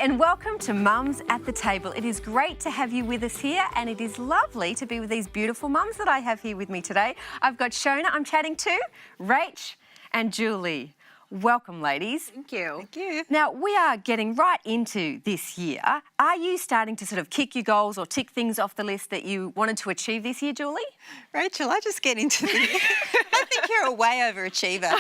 and welcome to Mums at the Table. It is great to have you with us here, and it is lovely to be with these beautiful mums that I have here with me today. I've got Shona I'm chatting to, Rach and Julie. Welcome, ladies. Thank you. Thank you. Now, we are getting right into this year. Are you starting to sort of kick your goals or tick things off the list that you wanted to achieve this year, Julie? Rachel, I just get into the... I think you're a way overachiever.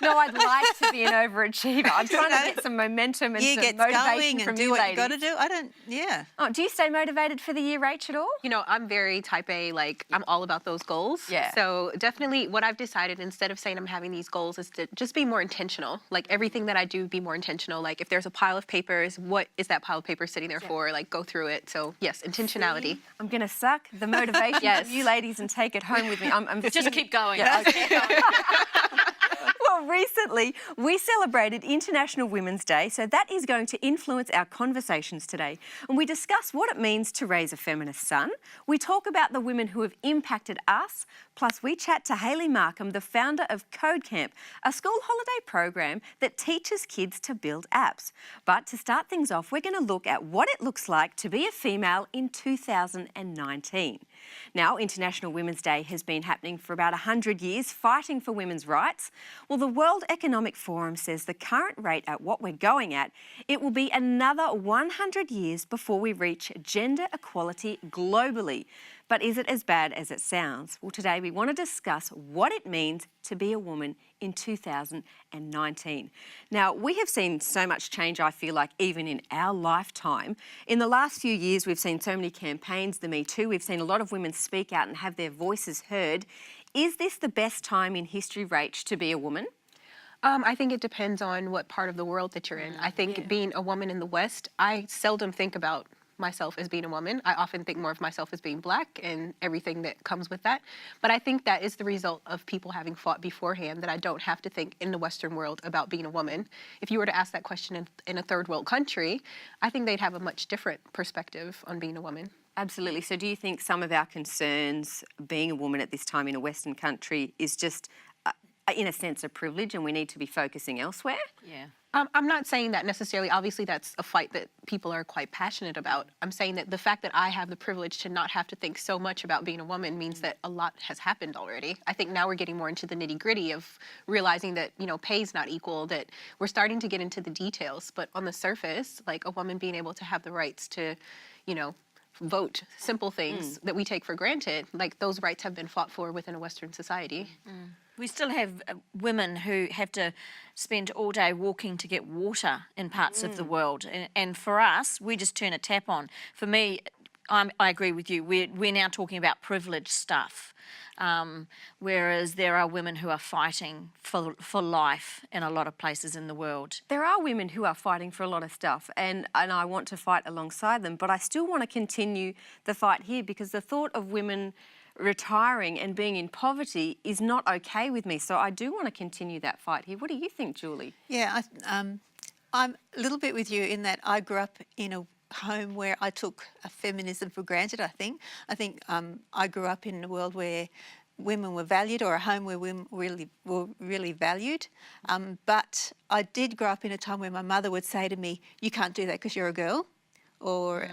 No, I'd like to be an overachiever. I'm trying to get some momentum and some motivation from you ladies. What you got to do. I don't, yeah. Oh, do you stay motivated for the year, Rach, at all? You know, I'm very type A, like I'm all about those goals. Yeah. So definitely what I've decided, instead of saying I'm having these goals, is to just be more intentional. Like everything that I do, be more intentional. Like if there's a pile of papers, what is that pile of papers sitting there for? Like go through it. So yes, intentionality. See? I'm going to suck the motivation Yes. of you ladies and take it home with me. I'm Just keep going. Yeah, Well, recently we celebrated International Women's Day, so that is going to influence our conversations today. And we discuss what it means to raise a feminist son. We talk about the women who have impacted us, plus we chat to Hayley Markham, the founder of Code Camp, a school holiday program that teaches kids to build apps. But to start things off, we're going to look at what it looks like to be a female in 2019. Now, International Women's Day has been happening for about 100 years, fighting for women's rights. Well, the World Economic Forum says the current rate at what we're going at, it will be another 100 years before we reach gender equality globally. But is it as bad as it sounds? Well, today we want to discuss what it means to be a woman in 2019. Now, we have seen so much change, I feel like, even in our lifetime. In the last few years, we've seen so many campaigns, the Me Too. We've seen a lot of women speak out and have their voices heard. Is this the best time in history, Rach, to be a woman? I think it depends on what part of the world that you're in. I think being a woman in the West, I seldom think about myself as being a woman. I often think more of myself as being black and everything that comes with that. But I think that is the result of people having fought beforehand, that I don't have to think in the Western world about being a woman. If you were to ask that question in a third world country, I think they'd have a much different perspective on being a woman. Absolutely. So do you think some of our concerns being a woman at this time in a Western country is just, in a sense, a privilege and we need to be focusing elsewhere? Yeah. I'm not saying that necessarily. Obviously, that's a fight that people are quite passionate about. I'm saying that the fact that I have the privilege to not have to think so much about being a woman means that a lot has happened already. I think now we're getting more into the nitty-gritty of realizing that, you know, pay's not equal, that we're starting to get into the details. But on the surface, like a woman being able to have the rights to, you know, vote, simple things that we take for granted, like those rights have been fought for within a Western society. We still have women who have to spend all day walking to get water in parts of the world. And for us, we just turn a tap on. For me, I agree with you. We're now talking about privileged stuff, whereas there are women who are fighting for life in a lot of places in the world. There are women who are fighting for a lot of stuff, and I want to fight alongside them, but I still want to continue the fight here because the thought of women retiring and being in poverty is not okay with me. So I do want to continue that fight here. What do you think, Julie? Yeah, I'm a little bit with you in that I grew up in a home where I took feminism for granted, I think. I grew up in a world where women were valued, or a home where women were really valued. But I did grow up in a time where my mother would say to me, you can't do that because you're a girl, or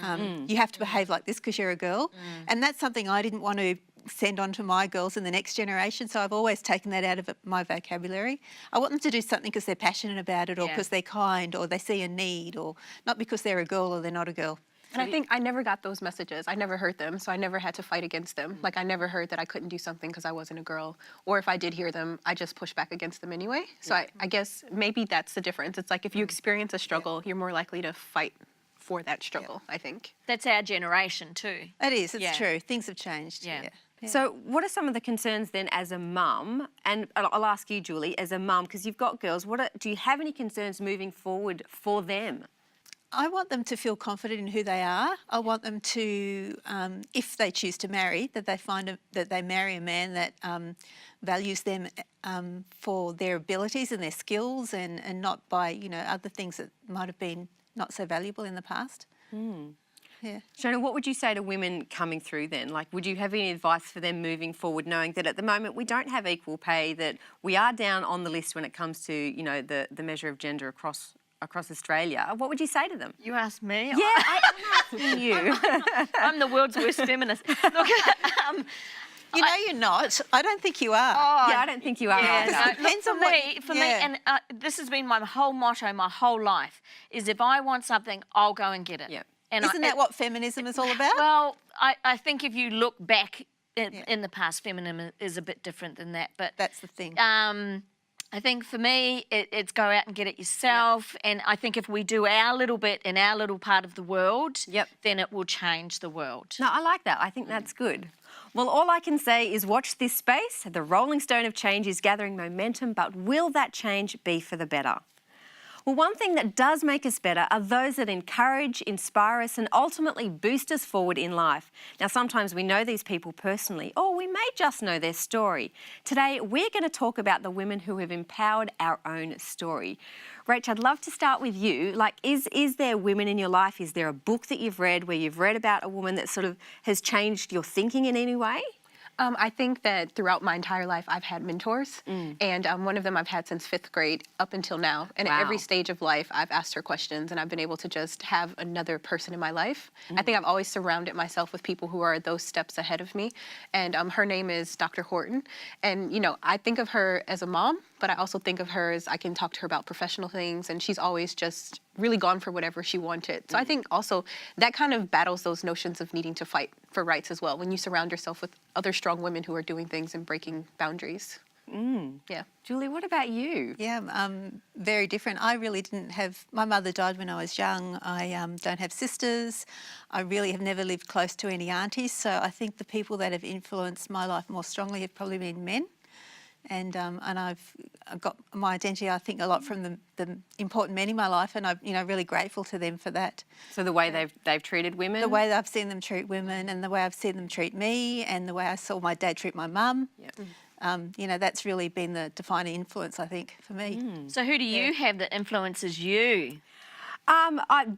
you have to behave like this because you're a girl. And that's something I didn't want to send on to my girls in the next generation, so I've always taken that out of my vocabulary. I want them to do something because they're passionate about it, or because they're kind, or they see a need, or not because they're a girl or they're not a girl. And I think I never got those messages. I never heard them, so I never had to fight against them. Like I never heard that I couldn't do something because I wasn't a girl. Or if I did hear them, I just pushed back against them anyway. So I guess maybe that's the difference. It's like if you experience a struggle, you're more likely to fight for that struggle, I think. That's our generation too. It is, it's true. Things have changed. Yeah. So what are some of the concerns then as a mum? And I'll ask you, Julie, as a mum, because you've got girls, do you have any concerns moving forward for them? I want them to feel confident in who they are. I want them to, if they choose to marry, that they marry a man that values them for their abilities and their skills, and not by, you know, other things that might have been not so valuable in the past. Yeah. Shona, what would you say to women coming through then? Like, would you have any advice for them moving forward, knowing that at the moment we don't have equal pay, that we are down on the list when it comes to, you know, the measure of gender across across Australia, what would you say to them? You asked me. Yeah, I'm asking you. I'm the world's worst feminist. Look, You know you're not. I don't think you are. Yeah, I don't think you are either. no, look, Depends for on what me, you- yeah. and this has been my whole motto, my whole life, is if I want something, I'll go and get it. Yep. And Isn't that what feminism is all about? Well, I think if you look back in the past, feminism is a bit different than that. But That's the thing. I think for me, it's go out and get it yourself. And I think if we do our little bit in our little part of the world, then it will change the world. No, I like that. I think that's good. Well, all I can say is watch this space. The rolling stone of change is gathering momentum, but will that change be for the better? Well, one thing that does make us better are those that encourage, inspire us, and ultimately boost us forward in life. Now, sometimes we know these people personally, or we may just know their story. Today, we're going to talk about the women who have empowered our own story. Rach, I'd love to start with you. Like, is there women in your life? Is there a book that you've read where you've read about a woman that sort of has changed your thinking in any way? I think that throughout my entire life, I've had mentors, and one of them I've had since 5th grade up until now. And at every stage of life, I've asked her questions, and I've been able to just have another person in my life. I think I've always surrounded myself with people who are those steps ahead of me. And her name is Dr. Horton. And, you know, I think of her as a mom, but I also think of her as I can talk to her about professional things, and she's always just really gone for whatever she wanted. So I think also that kind of battles those notions of needing to fight for rights as well, when you surround yourself with other strong women who are doing things and breaking boundaries. Yeah. Julie, what about you? Yeah, very different. I really didn't have... My mother died when I was young. I don't have sisters. I really have never lived close to any aunties. So I think the people that have influenced my life more strongly have probably been men. And I've got my identity, I think, a lot from the important men in my life, and I'm really grateful to them for that. So the way they've treated women? The way that I've seen them treat women, and the way I've seen them treat me, and the way I saw my dad treat my mum. That's really been the defining influence, I think, for me. So who do you have that influences you?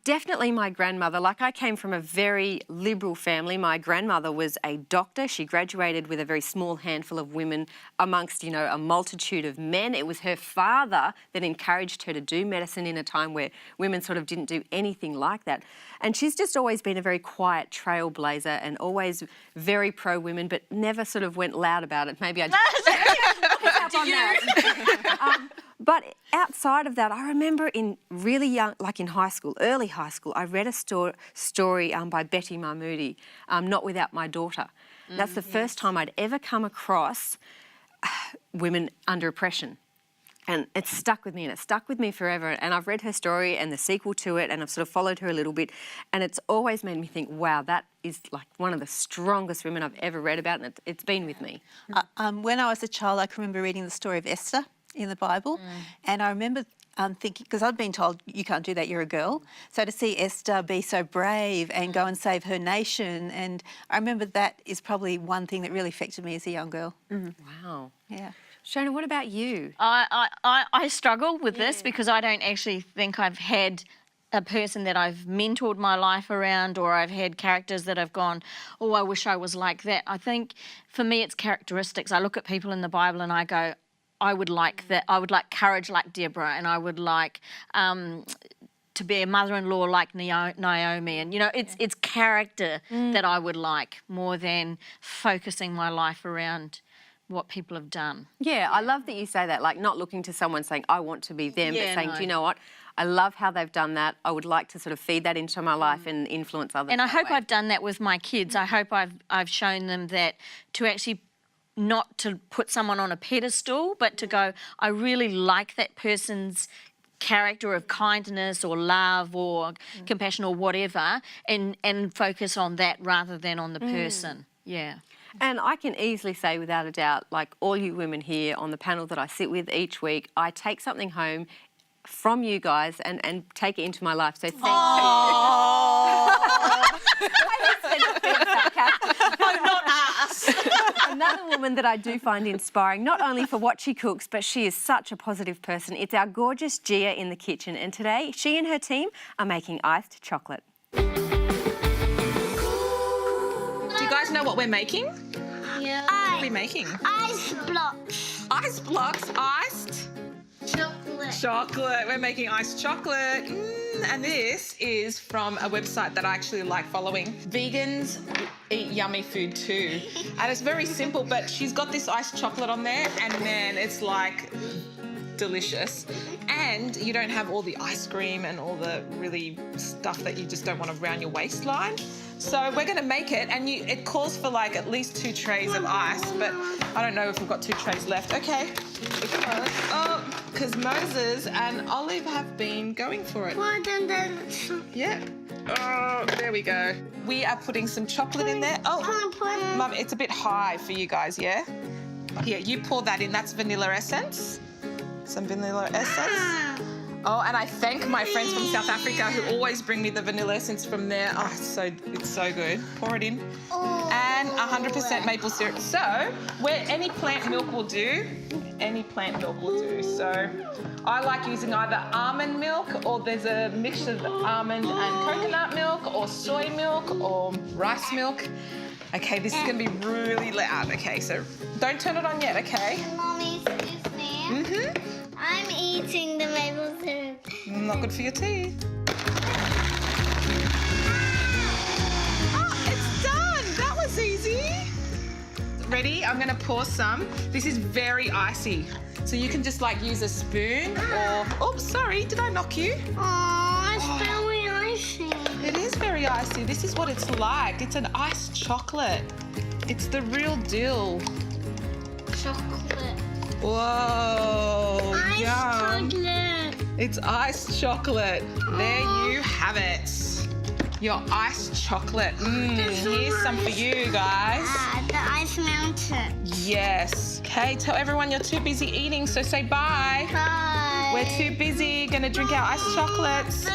Definitely my grandmother. Like, I came from a very liberal family. My grandmother was a doctor. She graduated with a very small handful of women amongst, a multitude of men. It was her father that encouraged her to do medicine in a time where women sort of didn't do anything like that. And she's just always been a very quiet trailblazer and always very pro-women, but never sort of went loud about it. Maybe I just pick up on that. But outside of that, I remember in really young, like in high school, early high school, I read a story by Betty Mahmoodi, Not Without My Daughter. That's the first time I'd ever come across women under oppression. And it stuck with me, and it stuck with me forever. And I've read her story and the sequel to it, and I've sort of followed her a little bit. And it's always made me think, wow, that is like one of the strongest women I've ever read about, and it's been with me. When I was a child, I can remember reading the story of Esther in the Bible, and I remember thinking, because I'd been told you can't do that, you're a girl. So to see Esther be so brave and go and save her nation, and I remember that is probably one thing that really affected me as a young girl. Wow. Yeah. Shona, what about you? I struggle with this because I don't actually think I've had a person that I've mentored my life around, or I've had characters that have gone, oh, I wish I was like that. I think for me it's characteristics. I look at people in the Bible and I go, I would like that. I would like courage like Deborah, and I would like to be a mother-in-law like Naomi. And, it's character that I would like more than focusing my life around what people have done. Yeah, I love that you say that, like not looking to someone saying, I want to be them, but saying, no. do you know what? I love how they've done that. I would like to sort of feed that into my life and influence others. And I hope way. I've done that with my kids. I hope I've shown them that to actually not to put someone on a pedestal, but to go, I really like that person's character of kindness or love or compassion or whatever, and focus on that rather than on the person. Yeah. And I can easily say without a doubt, like all you women here on the panel that I sit with each week, I take something home from you guys and take it into my life. So thank you. Not us. Another woman that I do find inspiring, not only for what she cooks, but she is such a positive person. It's our gorgeous Gia in the kitchen. And today, she and her team are making iced chocolate. Do you guys know what we're making? Yeah. What are we making? Ice blocks. Ice blocks, iced Chocolate. Chocolate. We're making iced chocolate. And this is from a website that I actually like following. Vegans eat yummy food too. And it's very simple, but she's got this iced chocolate on there and man, it's like delicious. And you don't have all the ice cream and all the really stuff that you just don't want around your waistline. So we're going to make it, and it calls for like at least 2 trays of ice, but I don't know if we've got 2 trays left. Okay, because Moses and Olive have been going for it. Yeah. Oh, there we go. We are putting some chocolate in there. Oh, Mum, it's a bit high for you guys, yeah? Here, you pour that in. That's vanilla essence. Some vanilla essence. Oh, and I thank my friends from South Africa who always bring me the vanilla essence from there. Oh, it's so good. Pour it in. And 100% maple syrup. So, where any plant milk will do, So, I like using either almond milk, or there's a mixture of almond and coconut milk, or soy milk, or rice milk. Okay, this is going to be really loud. Okay, so don't turn it on yet, okay? Mommy, excuse me. I'm eating the maple syrup. Not good for your teeth. Oh, it's done. That was easy. Ready? I'm going to pour some. This is very icy. So you can just like use a spoon or... Oh, sorry. Did I knock you? Oh, it's very icy. It is very icy. This is what it's like. It's an iced chocolate. It's the real deal. Chocolate. Whoa, Ice yum. chocolate. It's iced chocolate. There you have it. Your iced chocolate. Here's some for you guys. The ice mountain. Yes. Okay, tell everyone you're too busy eating, so say bye. Bye. We're too busy. Gonna drink our iced chocolates.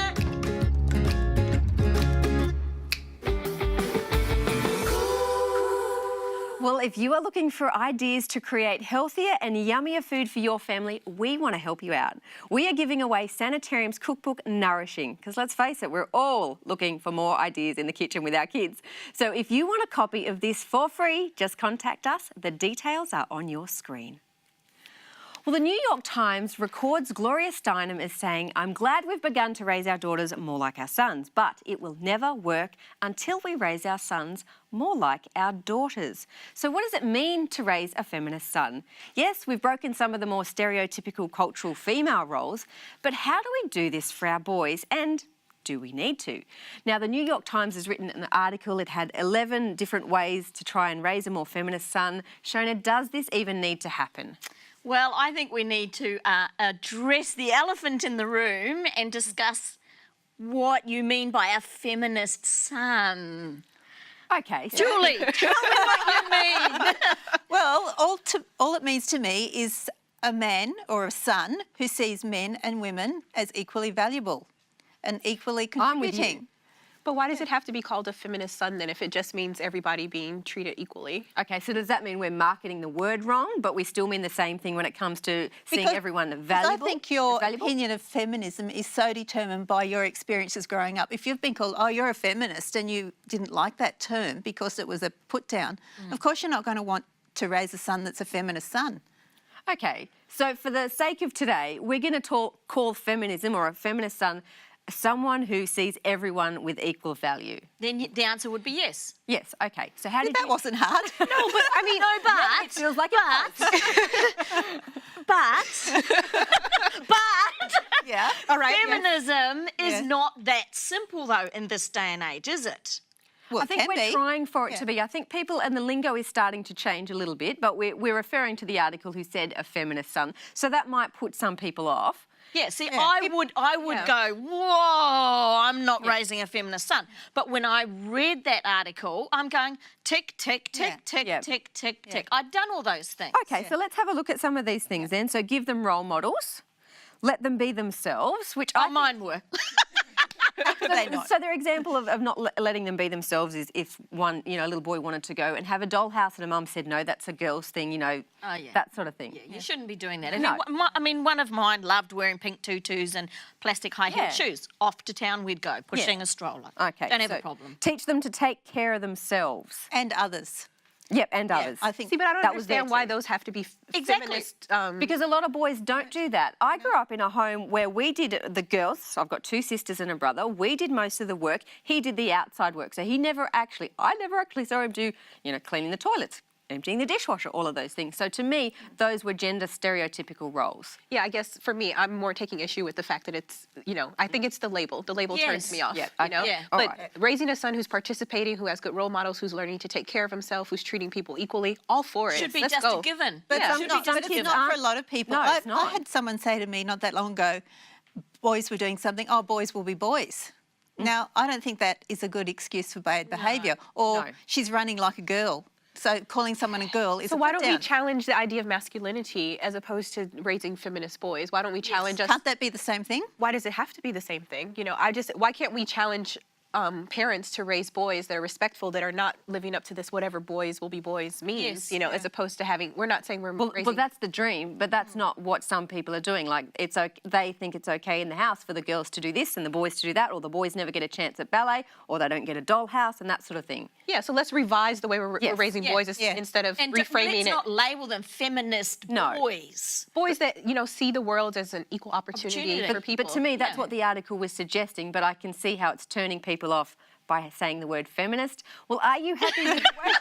Well, if you are looking for ideas to create healthier and yummier food for your family, we want to help you out. We are giving away Sanitarium's cookbook, Nourishing, because let's face it, we're all looking for more ideas in the kitchen with our kids. So if you want a copy of this for free, just contact us. The details are on your screen. Well, the New York Times records Gloria Steinem as saying, "I'm glad we've begun to raise our daughters more like our sons, but it will never work until we raise our sons more like our daughters." So what does it mean to raise a feminist son? Yes, we've broken some of the more stereotypical cultural female roles, but how do we do this for our boys, and do we need to? Now, the New York Times has written an article. It had 11 different ways to try and raise a more feminist son. Shona, does this even need to happen? Well, I think we need to address the elephant in the room and discuss what you mean by a feminist son. Okay. So Julie, tell me what you mean. Well, all it means to me is a man or a son who sees men and women as equally valuable and equally I'm with contributing. you. But why does it have to be called a feminist son then if it just means everybody being treated equally? Okay, so does that mean we're marketing the word wrong, but we still mean the same thing when it comes to seeing Because- everyone because valuable? I think your valuable? opinion of feminism is so determined by your experiences growing up. If you've been called, oh, you're a feminist, and you didn't like that term because it was a put down, of course you're not going to want to raise a son that's a feminist son. Okay, so for the sake of today, we're going to call feminism or a feminist son someone who sees everyone with equal value. Then the answer would be yes. Yes, okay. So how did That you... wasn't hard. No, but I mean, no, but It feels like it was. but Yeah. All right. yeah. feminism is Yeah. not that simple though in this day and age, is it? Well, I it think can we're be. trying for it Yeah. to be. I think people and the lingo is starting to change a little bit, but we're referring to the article who said a feminist son. So that might put some people off. Yeah, see, Yeah. I would Yeah. go, whoa, I'm not raising a feminist son. But when I read that article, I'm going tick, tick, tick, Yeah. tick, Yeah. tick, tick, tick. I've done all those things. Okay, so let's have a look at some of these things then. So give them role models, let them be themselves, which I Oh, mine were. Could they not? So their example of not letting them be themselves is if one, a little boy wanted to go and have a dollhouse and a mum said, no, that's a girl's thing, Oh, yeah. that sort of thing. You shouldn't be doing that. No. I mean, one of mine loved wearing pink tutus and plastic high-heeled Yeah. shoes. Off to town we'd go, pushing a stroller. Okay. Don't have so a problem. Teach them to take care of themselves. And others. Yep, and others. I think See, but I don't That was there understand why too. those have to be Exactly. feminist. Because a lot of boys don't do that. I grew up in a home where we did the girls, I've got 2 sisters and a brother, we did most of the work, he did the outside work. So I never actually saw him do, cleaning the toilets, emptying the dishwasher, all of those things. So to me, those were gender stereotypical roles. Yeah, I guess for me, I'm more taking issue with the fact that it's, I think it's the label. The label turns Yes. me off, Yeah, Yeah. all But right. raising a son who's participating, who has good role models, who's learning to take care of himself, who's treating people equally, all for it. Should be Let's just go. a given. But Yeah. some Should not, be just but a it's given. not for a lot of people. No, it's I not. had someone say to me not that long ago, boys were doing something, oh, boys will be boys. Now, I don't think that is a good excuse for bad behaviour. Or No. she's running like a girl. So calling someone a girl is So a why don't we put-down. challenge the idea of masculinity as opposed to raising feminist boys? Why don't we challenge us? Can't that be the same thing? Why does it have to be the same thing? Why can't we challenge parents to raise boys that are respectful, that are not living up to this whatever boys will be boys means, Yes. as opposed to having, we're not saying we're Well, raising. that's the dream, but that's not what some people are doing. Like, they think it's okay in the house for the girls to do this and the boys to do that, or the boys never get a chance at ballet, or they don't get a dollhouse and that sort of thing. Yeah, so let's revise the way we're Yes. raising Yeah. boys Yeah. instead of And reframing let's it. not label them feminist No. boys. Boys that, see the world as an equal opportunity for people. But to me, that's Yeah. what the article was suggesting, but I can see how it's turning people off by saying the word feminist. Well, are you happy with the way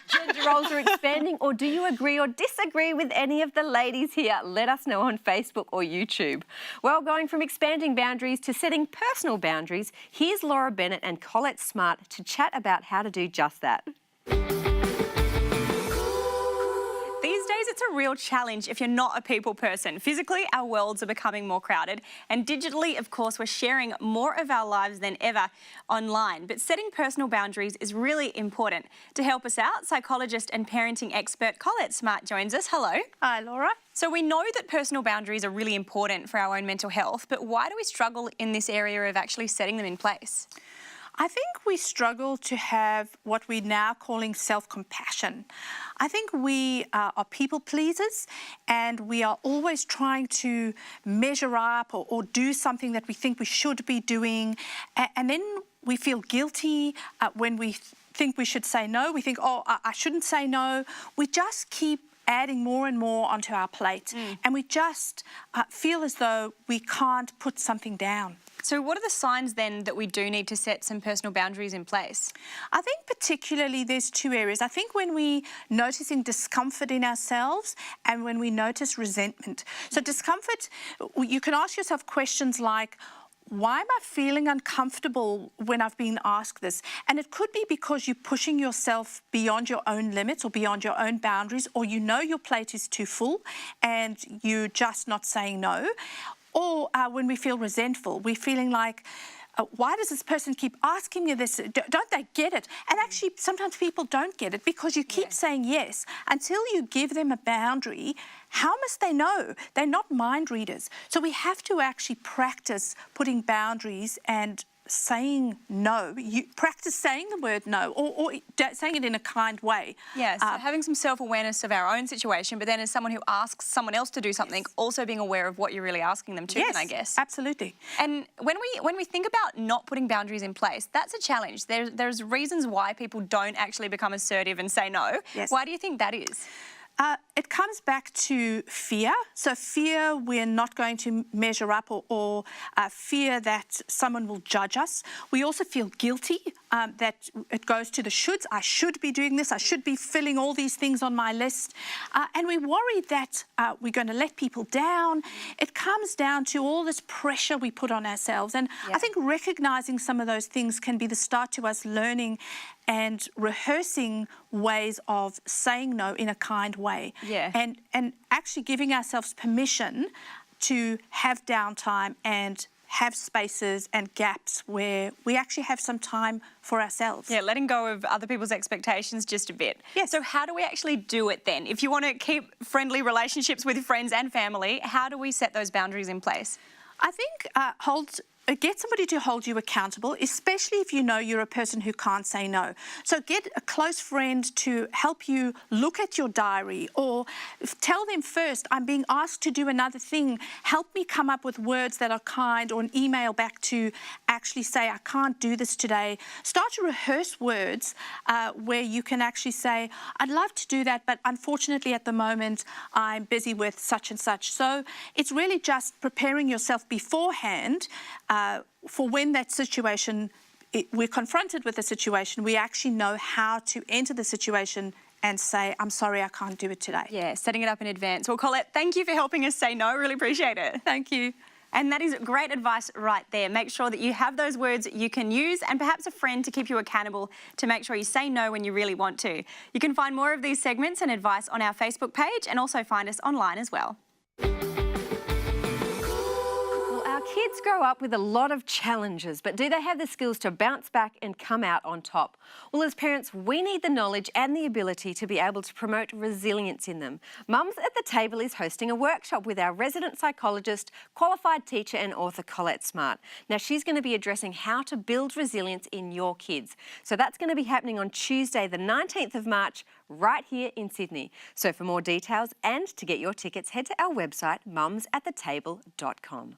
gender roles are expanding, or do you agree or disagree with any of the ladies here? Let us know on Facebook or YouTube. Well, going from expanding boundaries to setting personal boundaries, here's Laura Bennett and Colette Smart to chat about how to do just that. These days, it's a real challenge if you're not a people person. Physically, our worlds are becoming more crowded, and digitally, of course, we're sharing more of our lives than ever online. But setting personal boundaries is really important. To help us out, psychologist and parenting expert Colette Smart joins us. Hello. Hi, Laura. So we know that personal boundaries are really important for our own mental health, but why do we struggle in this area of actually setting them in place? I think we struggle to have what we're now calling self-compassion. I think we are people pleasers, and we are always trying to measure up or do something that we think we should be doing. And then we feel guilty when we think we should say no. We think, oh, I shouldn't say no. We just keep adding more and more onto our plate. And we just feel as though we can't put something down. So what are the signs then that we do need to set some personal boundaries in place? I think particularly there's 2 areas. I think when we noticing discomfort in ourselves and when we notice resentment. So discomfort, you can ask yourself questions like, why am I feeling uncomfortable when I've been asked this? And it could be because you're pushing yourself beyond your own limits or beyond your own boundaries, or your plate is too full and you're just not saying no. Or when we feel resentful, we're feeling like, why does this person keep asking me this? Don't they get it? And actually, sometimes people don't get it because you keep saying yes. Until you give them a boundary, how must they know? They're not mind readers. So we have to actually practice putting boundaries and saying no. You practice saying the word no, or saying it in a kind way. Yeah, so having some self-awareness of our own situation, but then as someone who asks someone else to do something, also being aware of what you're really asking them to, Yes, then, I guess. absolutely. And when we think about not putting boundaries in place, that's a challenge. There's reasons why people don't actually become assertive and say no. Yes. Why do you think that is? It comes back to fear. So fear we're not going to measure up, or fear that someone will judge us. We also feel guilty, that it goes to the shoulds. I should be doing this. I should be filling all these things on my list. And we worry that we're going to let people down. It comes down to all this pressure we put on ourselves. And I think recognising some of those things can be the start to us learning and rehearsing ways of saying no in a kind way. Yeah. And actually giving ourselves permission to have downtime and have spaces and gaps where we actually have some time for ourselves. Yeah, letting go of other people's expectations just a bit. Yes. So how do we actually do it then? If you want to keep friendly relationships with friends and family, how do we set those boundaries in place? I think hold get somebody to hold you accountable, especially if you know you're a person who can't say no. So get a close friend to help you look at your diary, or tell them first, I'm being asked to do another thing. Help me come up with words that are kind, or an email back to actually say, I can't do this today. Start to rehearse words where you can actually say, I'd love to do that, but unfortunately at the moment I'm busy with such and such. So it's really just preparing yourself beforehand for when that situation, we're confronted with a situation, we actually know how to enter the situation and say, I'm sorry, I can't do it today. Yeah, setting it up in advance. Well, Colette, thank you for helping us say no. Really appreciate it. Thank you. And that is great advice right there. Make sure that you have those words you can use, and perhaps a friend to keep you accountable to make sure you say no when you really want to. You can find more of these segments and advice on our Facebook page, and also find us online as well. Kids grow up with a lot of challenges, but do they have the skills to bounce back and come out on top? Well, as parents, we need the knowledge and the ability to be able to promote resilience in them. Mums at the Table is hosting a workshop with our resident psychologist, qualified teacher and author Colette Smart. Now, she's going to be addressing how to build resilience in your kids. So that's going to be happening on Tuesday, the 19th of March, right here in Sydney. So for more details and to get your tickets, head to our website, mumsathetable.com.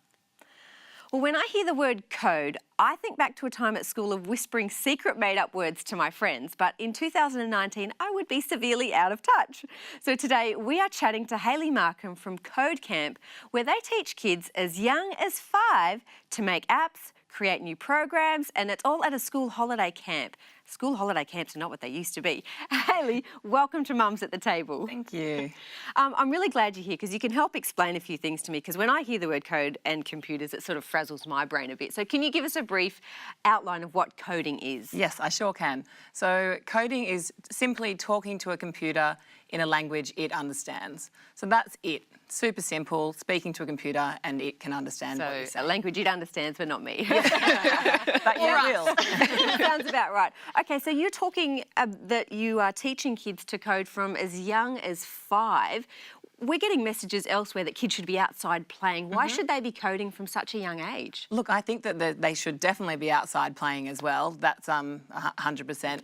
Well, when I hear the word code, I think back to a time at school of whispering secret made-up words to my friends, but in 2019, I would be severely out of touch. So today, we are chatting to Hayley Markham from Code Camp, where they teach kids as young as 5 to make apps, create new programs, and it's all at a school holiday camp. School holiday camps are not what they used to be. Hayley, welcome to Mums at the Table. Thank you. I'm really glad you're here because you can help explain a few things to me, because when I hear the word code and computers, it sort of frazzles my brain a bit. So can you give us a brief outline of what coding is? Yes, I sure can. So coding is simply talking to a computer in a language it understands. So that's it. Super simple, speaking to a computer and it can understand what you say. So a language it understands, but not me. But you will. Sounds about right. Okay, so you're talking that you are teaching kids to code from as young as 5. We're getting messages elsewhere that kids should be outside playing. Why should they be coding from such a young age? Look, I think that they should definitely be outside playing as well. That's 100%.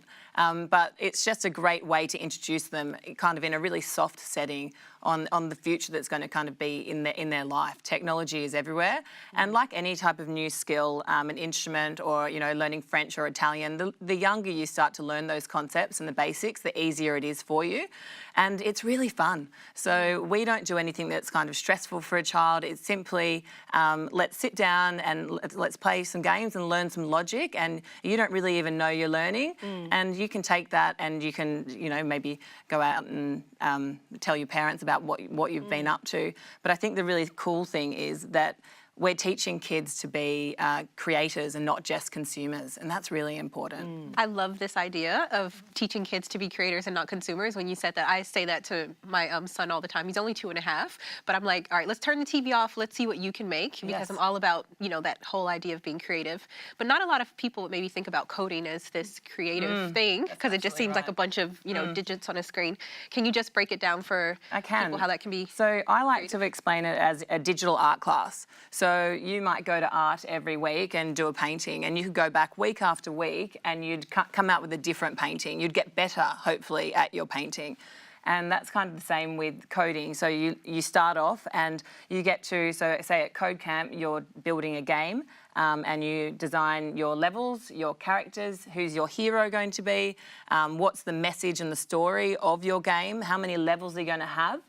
But it's just a great way to introduce them kind of in a really soft setting on the future that's going to kind of be in their life. Technology is everywhere, and like any type of new skill, an instrument or learning French or Italian, the younger you start to learn those concepts and the basics, the easier it is for you, and it's really fun. So we don't do anything that's kind of stressful for a child. It's simply let's sit down and let's play some games and learn some logic, and you don't really even know you're learning, and you can take that and you can maybe go out and tell your parents about what you've been up to. But I think the really cool thing is that we're teaching kids to be creators and not just consumers, and that's really important. I love this idea of teaching kids to be creators and not consumers. When you said that, I say that to my son all the time. He's only 2.5, but I'm like, all right, let's turn the TV off. Let's see what you can make, because Yes. I'm all about, that whole idea of being creative. But not a lot of people maybe think about coding as this creative thing, because it just seems like a bunch of, digits on a screen. Can you just break it down for people how that can be? So I like to explain it as a digital art class. So you might go to art every week and do a painting, and you could go back week after week and you'd come out with a different painting. You'd get better, hopefully, at your painting. And that's kind of the same with coding. So you start off and you get to, so say at Code Camp, you're building a game and you design your levels, your characters, who's your hero going to be, what's the message and the story of your game, how many levels are you going to have,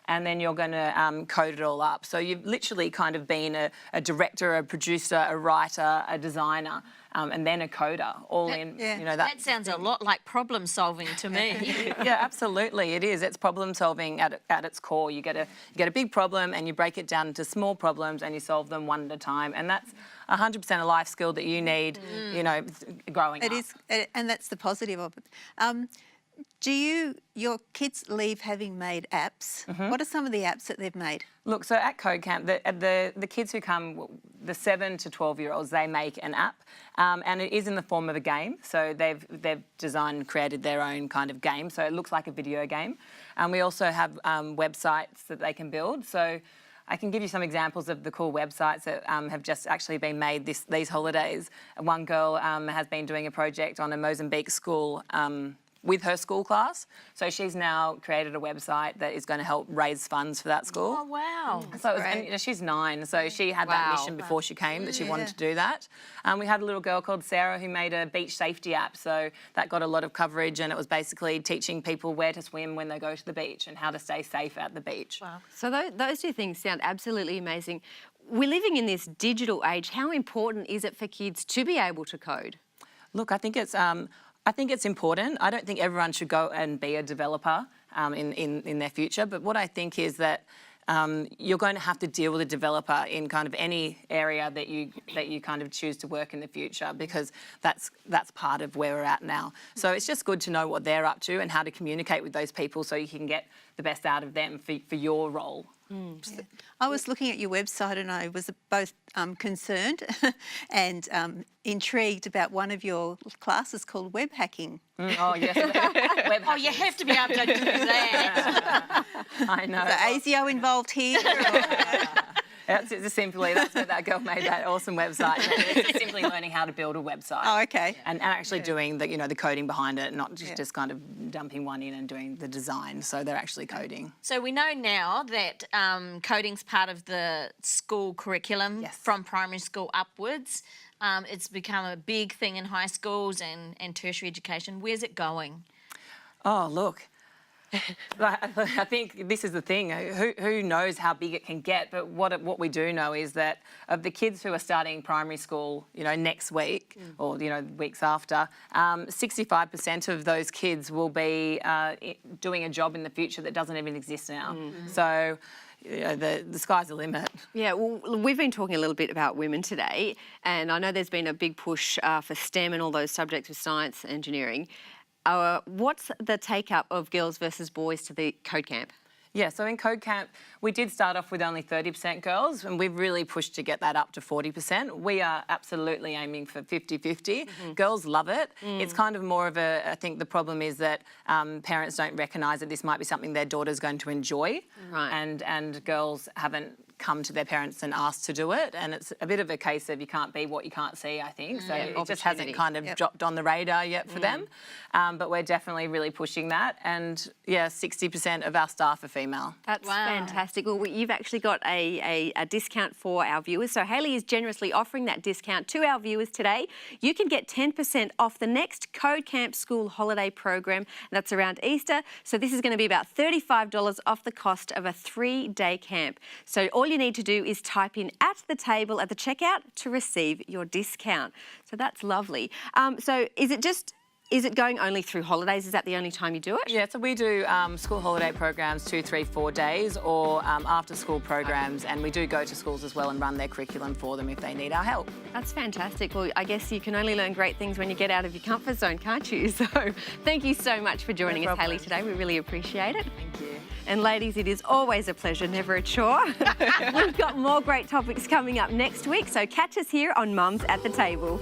and then you're going to code it all up. So you've literally kind of been a director, a producer, a writer, a designer, and then a coder, all in. That sounds a lot like problem solving to me. Yeah, absolutely, it is. It's problem solving at its core. You get a big problem and you break it down into small problems and you solve them one at a time, and that's 100% a life skill that you need, growing up. It is, and that's the positive of it. Do your kids leave having made apps? What are some of the apps that they've made? Look, so at Code Camp, the kids who come, the 7 to 12-year-olds, they make an app, and it is in the form of a game. So they've designed and created their own kind of game, so it looks like a video game. And we also have websites that they can build. So I can give you some examples of the cool websites that have just actually been made these holidays. One girl has been doing a project on a Mozambique school with her school class. So she's now created a website that is going to help raise funds for that school. Oh, wow. So it was, and, you know, she's 9, so she had that mission before she came that she wanted to do that. We had a little girl called Sarah who made a beach safety app, so that got a lot of coverage, and it was basically teaching people where to swim when they go to the beach and how to stay safe at the beach. Wow. So those two things sound absolutely amazing. We're living in this digital age. How important is it for kids to be able to code? Look, I think it's important. I don't think everyone should go and be a developer in their future, but what I think is that you're going to have to deal with a developer in kind of any area that you kind of choose to work in the future, because that's part of where we're at now. So it's just good to know what they're up to and how to communicate with those people so you can get the best out of them for your role. Yeah. I was looking at your website and I was both concerned and intrigued about one of your classes called web hacking. Oh, yes. Web Oh, you have to be able to do that. I know. So ASIO involved here? That's where that girl made that awesome website. It's simply learning how to build a website. Oh, okay. And actually doing the coding behind it, not just kind of dumping one in and doing the design. So they're actually coding. So we know now that coding's part of the school curriculum from primary school upwards. It's become a big thing in high schools and tertiary education. Where's it going? Oh, look. I think this is the thing. Who knows how big it can get? But what we do know is that of the kids who are starting primary school, next week or weeks after, 65% of those kids will be doing a job in the future that doesn't even exist now. So. The sky's the limit. Yeah, well, we've been talking a little bit about women today, and I know there's been a big push for STEM and all those subjects with science, engineering. What's the take-up of girls versus boys to the code camp? Yeah, so in Code Camp, we did start off with only 30% girls, and we've really pushed to get that up to 40%. We are absolutely aiming for 50-50. Girls love it. It's kind of more of I think the problem is that parents don't recognise that this might be something their daughter's going to enjoy. Right. And girls haven't come to their parents and asked to do it, and it's a bit of a case of you can't be what you can't see, I think. So it just hasn't kind of dropped on the radar yet for them. But we're definitely really pushing that, and 60% of our staff are female. That's fantastic. Well, you've actually got a discount for our viewers. So Hayley is generously offering that discount to our viewers today. You can get 10% off the next Code Camp School Holiday Program. That's around Easter. So this is going to be about $35 off the cost of a 3-day camp. So all you need to do is type in at the table at the checkout to receive your discount. So that's lovely. So is it going only through holidays? Is that the only time you do it? Yeah, so we do school holiday programs 2, 3, 4 days, or after school programs, and we do go to schools as well and run their curriculum for them if they need our help. That's fantastic. Well, I guess you can only learn great things when you get out of your comfort zone, can't you? So thank you so much for joining us, Hayley, today. We really appreciate it. Thank you. And ladies, it is always a pleasure, never a chore. We've got more great topics coming up next week, so catch us here on Mums at the Table.